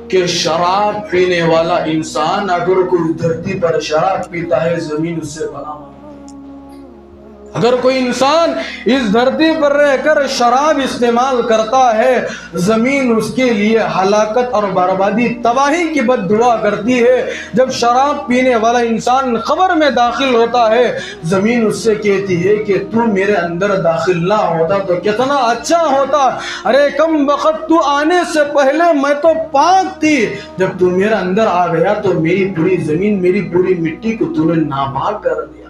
کہ شراب پینے والا انسان اگر کوئی دھرتی پر شراب پیتا ہے زمین اس سے پناہ مانگتی ہے۔ اگر کوئی انسان اس دھرتی پر رہ کر شراب استعمال کرتا ہے زمین اس کے لیے ہلاکت اور بربادی تباہی کی بد دعا کرتی ہے۔ جب شراب پینے والا انسان قبر میں داخل ہوتا ہے زمین اس سے کہتی ہے کہ تو میرے اندر داخل نہ ہوتا تو کتنا اچھا ہوتا، ارے کم وقت تو آنے سے پہلے میں تو پاک تھی، جب تو میرے اندر آ گیا تو میری پوری زمین میری پوری مٹی کو تو نے ناپاک کر دیا۔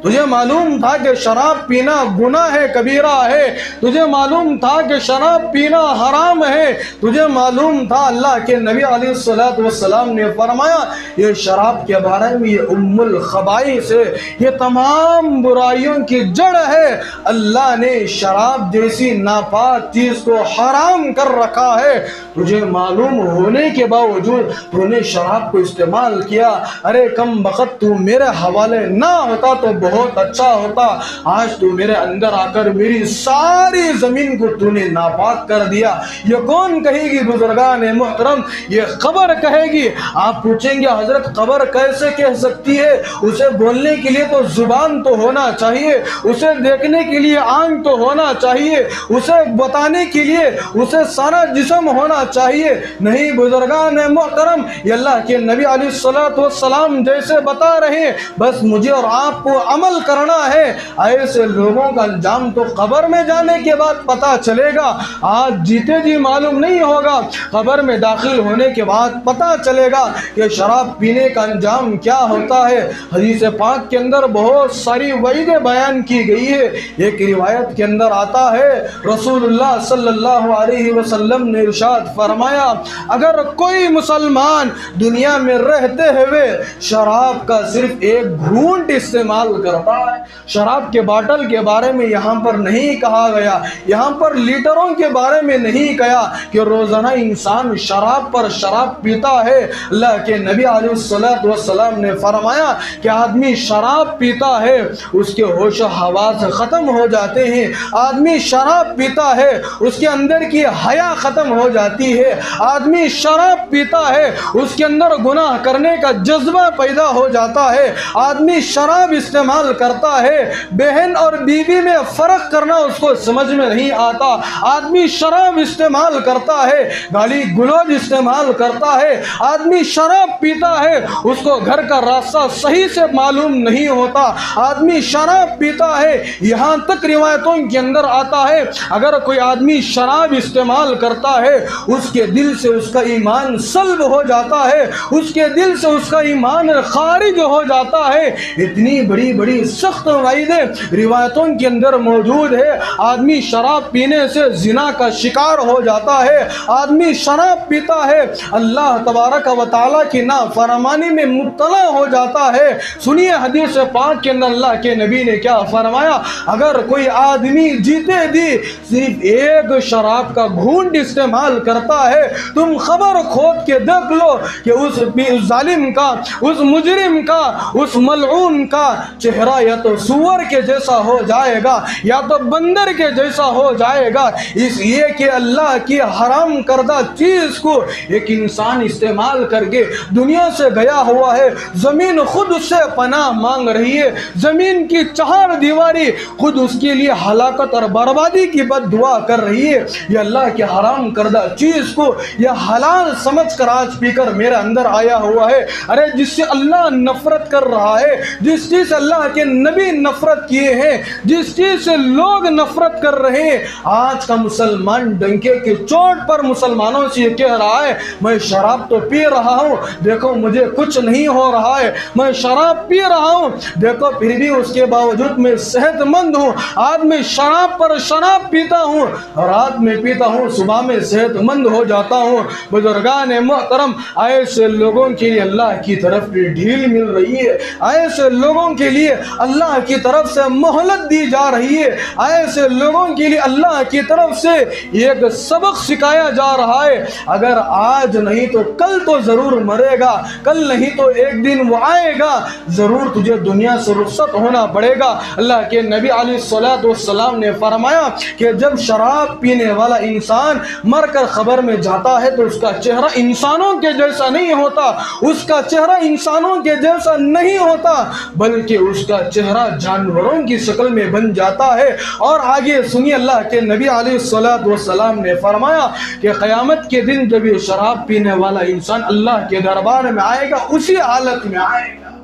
تجھے معلوم تھا کہ شراب پینا گناہ ہے، کبیرہ ہے، تجھے معلوم تھا کہ شراب پینا حرام ہے، تجھے معلوم تھا اللہ کے نبی علیہ السلام نے فرمایا یہ شراب کے بارے میں یہ ام الخبائث ہے، یہ تمام برائیوں کی جڑ ہے۔ اللہ نے شراب جیسی ناپاک چیز کو حرام کر رکھا ہے، تجھے معلوم ہونے کے باوجود تو نے شراب کو استعمال کیا۔ ارے کم بخت تو میرے حوالے نہ ہوتا تو بہت اچھا ہوتا، آج تو میرے اندر آ کر میری ساری زمین کو تو نے ناپاک کر دیا۔ یہ کون کہے گی بزرگان محترم؟ یہ قبر کہے گی۔ آپ پوچھیں گے حضرت قبر کیسے کہہ سکتی ہے؟ اسے بولنے کے لیے تو زبان تو ہونا چاہیے، اسے دیکھنے کے لیے آنکھ تو ہونا چاہیے، اسے بتانے کے لیے اسے سارا جسم ہونا چاہیے۔ نہیں بزرگان محترم، یہ اللہ کے نبی علیہ السلام جیسے بتا رہے ہیں بس مجھے اور آپ کو عمل کرنا ہے۔ ایسے لوگوں کا انجام تو قبر میں جانے کے بعد پتا چلے گا، آج جیتے جی معلوم نہیں ہوگا، قبر میں داخل ہونے کے بعد پتا چلے گا کہ شراب پینے کا انجام کیا ہوتا ہے۔ حدیث پاک کے اندر بہت ساری وعیدیں بیان کی گئی ہے۔ ایک روایت کے اندر آتا ہے رسول اللہ صلی اللہ علیہ وسلم نے ارشاد فرمایا اگر کوئی مسلمان دنیا میں رہتے ہوئے شراب کا صرف ایک گھونٹ استعمال کرتا ہے، شراب کے باٹل کے بارے میں یہاں پر نہیں کہا گیا، یہاں پر لیٹروں کے بارے میں نہیں کہا کہ روزانہ انسان شراب پر شراب پیتا ہے۔ اللہ کے نبی علیہ السلام نے فرمایا کہ آدمی شراب پیتا ہے اس کے ہوش و حواس ختم ہو جاتے ہیں، آدمی شراب پیتا ہے اس کے اندر کی حیا ختم ہو جاتی ہے، آدمی شراب پیتا ہے اس کے اندر گناہ کرنے کا جذبہ پیدا ہو جاتا ہے، آدمی شراب استعمال کرتا ہے بہن اور بیوی میں فرق کرنا اس کو سمجھ میں نہیں آتا، آدمی شراب استعمال کرتا ہے گالی گلوچ استعمال کرتا ہے، آدمی شراب پیتا ہے اس کو گھر کا راستہ صحیح سے معلوم نہیں ہوتا، آدمی شراب پیتا ہے یہاں تک روایتوں کے اندر آتا ہے اگر کوئی آدمی شراب استعمال کرتا ہے اس کے دل سے اس کا ایمان سلب ہو جاتا ہے، اس کے دل سے اس کا ایمان خارج ہو جاتا ہے۔ اتنی بڑی بڑی سخت وعیدیں روایتوں کے اندر موجود ہے۔ آدمی شراب پینے سے زنا کا شکار ہو جاتا ہے، آدمی شراب پیتا ہے اللہ تبارک و تعالیٰ کی نافرمانی میں مبتلا ہو جاتا ہے۔ سنیے حدیث پاک کے اندر اللہ کے نبی نے کیا فرمایا اگر کوئی آدمی جیتے جی صرف ایک شراب کا گھونٹ استعمال کرتا ہے تم خبر کھود کے دیکھ لو کہ اس ظالم کا، اس مجرم کا، اس ملعون کا چہرہ یا تو سور کے جیسا ہو جائے گا یا تو بندر کے جیسا ہو جائے گا، اس لیے کہ اللہ کی حرام کردہ چیز کو ایک انسان استعمال کر کے دنیا سے گیا ہوا ہے، زمین خود اس سے پناہ مانگ رہی ہے، زمین کی چہار دیواری خود اس کے لیے ہلاکت اور بربادی کی بد دعا کر رہی ہے۔ یہ اللہ کی حرام کردہ چیز کو یہ حلال سمجھ کر آج پی کر میرے اندر آیا ہوا ہے۔ ارے جس سے اللہ نفرت کر رہا ہے، جس چیز سے اللہ کے نبی نفرت کیے ہیں، جس چیز سے لوگ نفرت کر رہے ہیں، آج کا مسلمان ڈنکے کی چوٹ پر مسلمانوں سے یہ کہہ رہا ہے میں شراب تو پی رہا ہوں دیکھو مجھے کچھ نہیں ہو رہا ہے، میں شراب پی رہا ہوں دیکھو پھر بھی اس کے باوجود میں صحت مند ہوں، آج میں شراب پر شراب پیتا ہوں، رات میں پیتا ہوں صبح میں صحت مند ہو جاتا ہوں۔ بزرگان محترم ایسے لوگوں کے لیے اللہ کی طرف ڈھیل مل رہی ہے، ایسے لوگوں کے لیے اللہ کی طرف سے مہلت دی جا رہی ہے، ایسے لوگوں کے لیے اللہ کی طرف سے ایک سبق سکھایا جا رہا ہے اگر آج نہیں تو کل تو ضرور مرے گا, کل نہیں تو ایک دن وہ آئے گا, ضرور تجھے دنیا سے رخصت ہونا پڑے گا. اللہ کے نبی علیہ الصلوۃ والسلام نے فرمایا کہ جب شراب پینے والا انسان مر کر قبر میں جاتا ہے تو اس کا چہرہ انسانوں کے جیسا نہیں ہوتا, اس کا چہرہ انسانوں کے جیسا نہیں ہوتا, بلکہ اس کا چہرہ جانوروں کی شکل میں بن جاتا ہے. اور آگے سنیے, اللہ کے نبی علیہ الصلوۃ والسلام نے فرمایا کہ قیامت کے دن جب یہ شراب پینے والا انسان اللہ کے دربار میں آئے گا اسی حالت میں آئے گا,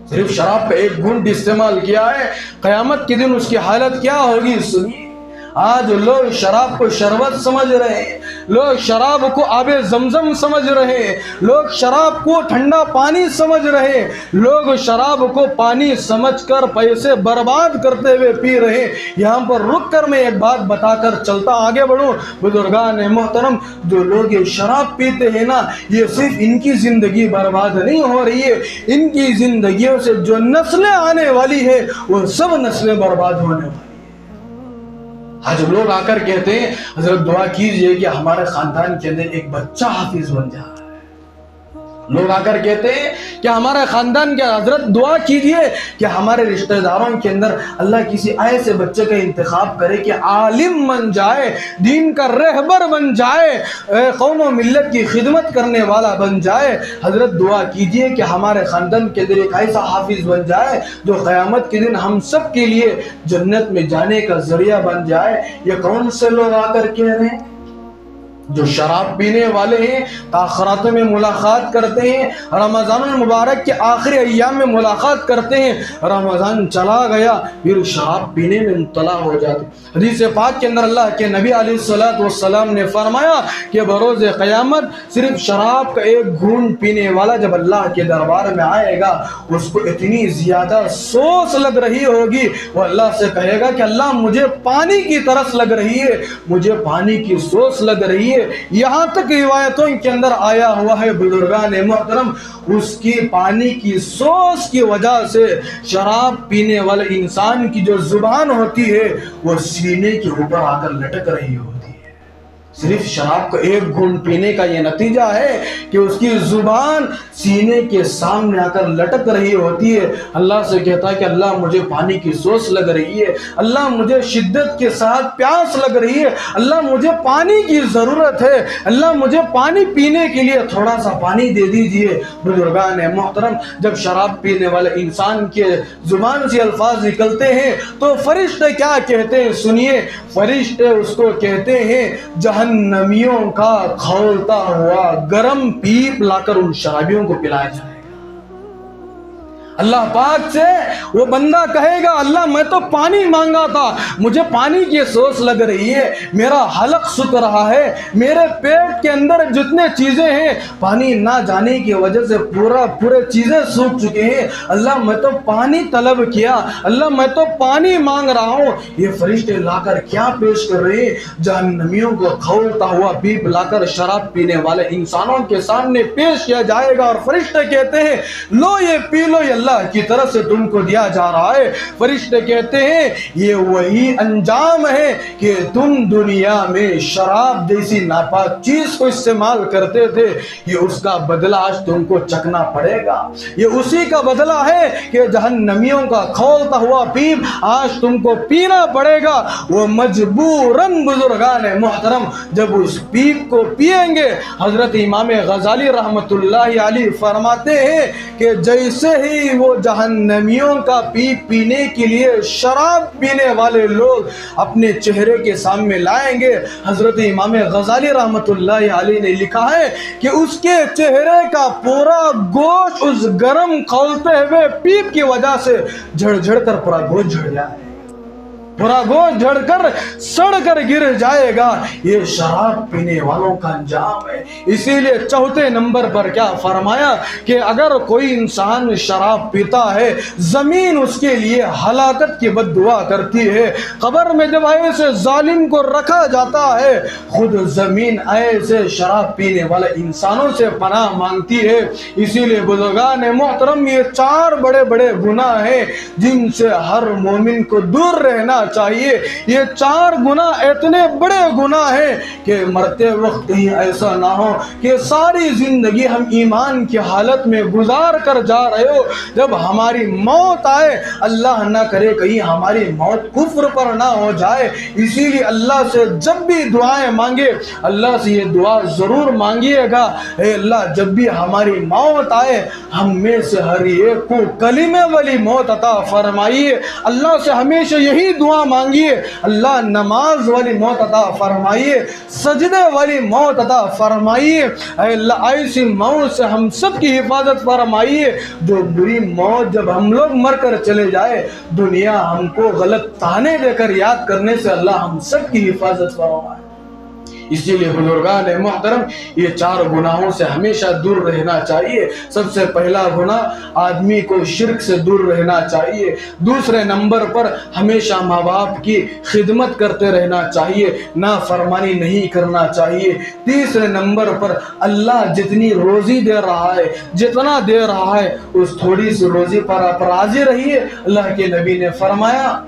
صرف شراب پہ ایک گھونٹ استعمال کیا ہے, قیامت کے دن اس کی حالت کیا ہوگی سنیے. آج لوگ شراب کو شربت سمجھ رہے ہیں, لوگ شراب کو آب زمزم سمجھ رہے ہیں, لوگ شراب کو ٹھنڈا پانی سمجھ رہے ہیں, لوگ شراب کو پانی سمجھ کر پیسے برباد کرتے ہوئے پی رہے ہیں. یہاں پر رک کر میں ایک بات بتا کر چلتا آگے بڑھوں. بزرگان محترم, جو لوگ یہ شراب پیتے ہیں نا, یہ صرف ان کی زندگی برباد نہیں ہو رہی ہے, ان کی زندگیوں سے جو نسلیں آنے والی ہے وہ سب نسلیں برباد ہونے والی. آج لوگ آ کر کہتے ہیں حضرت دعا کیجئے کہ ہمارے خاندان کے اندر ایک بچہ حافظ بن جائے. لوگ آ کر کہتے ہیں کہ ہمارے خاندان کے, حضرت دعا کیجئے کہ ہمارے رشتہ داروں کے اندر اللہ کسی ایسے بچے کا انتخاب کرے کہ عالم بن جائے, دین کا رہبر بن جائے, قوم و ملت کی خدمت کرنے والا بن جائے. حضرت دعا کیجئے کہ ہمارے خاندان کے اندر ایک ایسا حافظ بن جائے جو قیامت کے دن ہم سب کے لیے جنت میں جانے کا ذریعہ بن جائے. یہ کون سے لوگ آ کر کہہ رہے ہیں؟ جو شراب پینے والے ہیں, تاخراتوں میں ملاقات کرتے ہیں, رمضان المبارک کے آخری ایام میں ملاقات کرتے ہیں, رمضان چلا گیا پھر شراب پینے میں مبتلا ہو جاتے. حدیث پاک کے اندر اللہ کے نبی علیہ الصلوۃ والسلام نے فرمایا کہ بروز قیامت صرف شراب کا ایک گھونٹ پینے والا جب اللہ کے دربار میں آئے گا اس کو اتنی زیادہ سوس لگ رہی ہوگی, وہ اللہ سے کہے گا کہ اللہ مجھے پانی کی ترس لگ رہی ہے, مجھے پانی کی سوس لگ رہی ہے. یہاں تک روایتوں کے اندر آیا ہوا ہے بزرگان محترم, اس کی پانی کی سوس کی وجہ سے شراب پینے والے انسان کی جو زبان ہوتی ہے وہ سینے کے اوپر آ کر لٹک رہی ہوتی ہے. صرف شراب کا ایک گھونٹ پینے کا یہ نتیجہ ہے کہ اس کی زبان سینے کے سامنے آ کر لٹک رہی ہوتی ہے. اللہ سے کہتا ہے کہ اللہ مجھے پانی کی سوس لگ رہی ہے, اللہ مجھے شدت کے ساتھ پیاس لگ رہی ہے, اللہ مجھے پانی کی ضرورت ہے, اللہ مجھے پانی پینے کے لیے تھوڑا سا پانی دے دیجئے. بزرگان محترم, جب شراب پینے والے انسان کے زبان سے الفاظ نکلتے ہیں تو فرشتے کیا کہتے ہیں سنیے. فرشتے اس کو کہتے ہیں جہنمیوں کا کھولتا ہوا گرم پیپ لا کر ان شرابیوں کو پلایا جائے. اللہ پاک سے وہ بندہ کہے گا اللہ میں تو پانی مانگا تھا, مجھے پانی کی سوس لگ رہی ہے, میرا حلق سوکھ رہا ہے, میرے پیٹ کے اندر جتنے چیزیں ہیں پانی نہ جانے کی وجہ سے پورے چیزیں سوکھ چکے ہیں, اللہ میں تو پانی طلب کیا, اللہ میں تو پانی مانگ رہا ہوں. یہ فرشتے لا کر کیا پیش کر رہے ہیں؟ جہنمیوں کو کھولتا ہوا پیپ لا کر شراب پینے والے انسانوں کے سامنے پیش کیا جائے گا اور فرشتے کہتے ہیں لو یہ پی لو, یہ اللہ کی طرف سے تم کو دیا جا رہا ہے. فرشتے کہتے ہیں یہ وہی انجام ہے کہ تم دنیا میں شراب جیسی ناپاک چیز کو استعمال کرتے تھے, یہ اس کا بدلہ آج تم کو چکنا پڑے گا. یہ اسی کا بدلہ ہے کہ جہنمیوں کا کھولتا ہوا پیپ آج تم کو پینا پڑے گا. وہ مجبوراً بزرگان محترم جب اس پیپ کو پیئیں گے, حضرت امام غزالی رحمت اللہ علیہ فرماتے ہیں کہ جیسے ہی وہ جہنمیوں کا پیپ پینے کے لیے شراب پینے والے لوگ اپنے چہرے کے سامنے لائیں گے, حضرت امام غزالی رحمت اللہ علیہ نے لکھا ہے کہ اس کے چہرے کا پورا گوشت اس گرم کھولتے ہوئے پیپ کی وجہ سے جھڑ جھڑ کر پورا گوشت جھڑ جائے, پورا گوشت جھڑ کر سڑ کر گر جائے گا. یہ شراب پینے والوں کا انجام ہے. اسی لیے چوتھے نمبر پر کیا فرمایا کہ اگر کوئی انسان شراب پیتا ہے زمین اس کے لیے ہلاکت کی بد دعا کرتی ہے. قبر میں جب ایسے ظالم کو رکھا جاتا ہے خود زمین ایسے شراب پینے والے انسانوں سے پناہ مانگتی ہے. اسی لیے بزرگان محترم یہ 4 بڑے بڑے گناہ ہیں جن سے ہر مومن کو دور رہنا چاہیے. یہ 4 گناہ اتنے بڑے گناہ ہیں کہ مرتے وقت کہیں ایسا نہ ہو کہ ساری زندگی ہم ایمان کی حالت میں گزار کر جا رہے ہو, جب ہماری موت آئے اللہ نہ کرے کہیں ہماری موت کفر پر نہ ہو جائے. اسی لیے اللہ سے جب بھی دعائیں مانگے اللہ سے یہ دعا ضرور مانگیے گا, اے اللہ جب بھی ہماری موت آئے ہم میں سے ہر ایک کو کلمے والی موت عطا فرمائیے. اللہ سے ہمیشہ یہی دعا مانگیے, اللہ نماز والی موت عطا فرمائیے, سجدے والی موت عطا فرمائیے. اے اللہ ایسی موت سے ہم سب کی حفاظت فرمائیے جو بری موت جب ہم لوگ مر کر چلے جائے دنیا ہم کو غلط تانے دے کر یاد کرنے سے اللہ ہم سب کی حفاظت فرمائے. اسی لیے بزرگان محترم یہ 4 گناہوں سے ہمیشہ دور رہنا چاہیے. سب سے پہلا گناہ آدمی کو شرک سے دور رہنا چاہیے. دوسرے نمبر پر ہمیشہ ماں باپ کی خدمت کرتے رہنا چاہیے, نافرمانی نہیں کرنا چاہیے. تیسرے نمبر پر اللہ جتنی روزی دے رہا ہے جتنا دے رہا ہے اس تھوڑی سی روزی پر آپ راضی رہیے. اللہ کے نبی نے فرمایا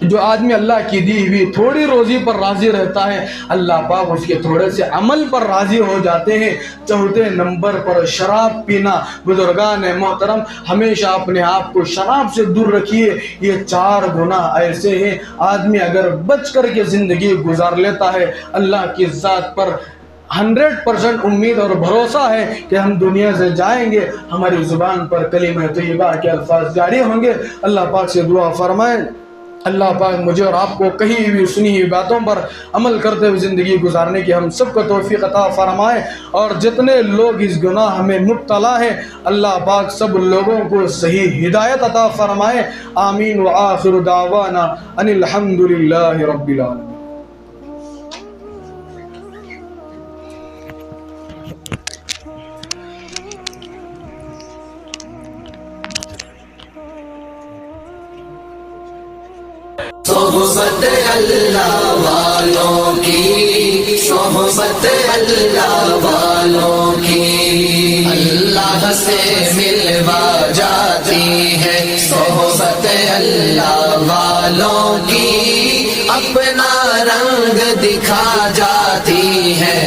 جو آدمی اللہ کی دی ہوئی تھوڑی روزی پر راضی رہتا ہے اللہ پاک اس کے تھوڑے سے عمل پر راضی ہو جاتے ہیں. چوتھے نمبر پر شراب پینا. بزرگان محترم ہمیشہ اپنے آپ کو شراب سے دور رکھیے. یہ 4 گناہ ایسے ہیں آدمی اگر بچ کر کے زندگی گزار لیتا ہے اللہ کی ذات پر 100% امید اور بھروسہ ہے کہ ہم دنیا سے جائیں گے ہماری زبان پر کلمہ طیبہ کے الفاظ جاری ہوں گے. اللہ پاک سے دعا فرمائیں اللہ پاک مجھے اور آپ کو کہی ہوئی سنی ہوئی باتوں پر عمل کرتے ہوئے زندگی گزارنے کی ہم سب کو توفیق عطا فرمائے. اور جتنے لوگ اس گناہ میں مبتلا ہیں اللہ پاک سب لوگوں کو صحیح ہدایت عطا فرمائے. آمین. وآخر دعوانا ان الحمدللہ رب العالمین. صحبت اللہ والوں کی, صحبت اللہ والوں کی اللہ سے ملوا جاتی ہے. صحبت اللہ والوں کی اپنا رنگ دکھا جاتی ہے.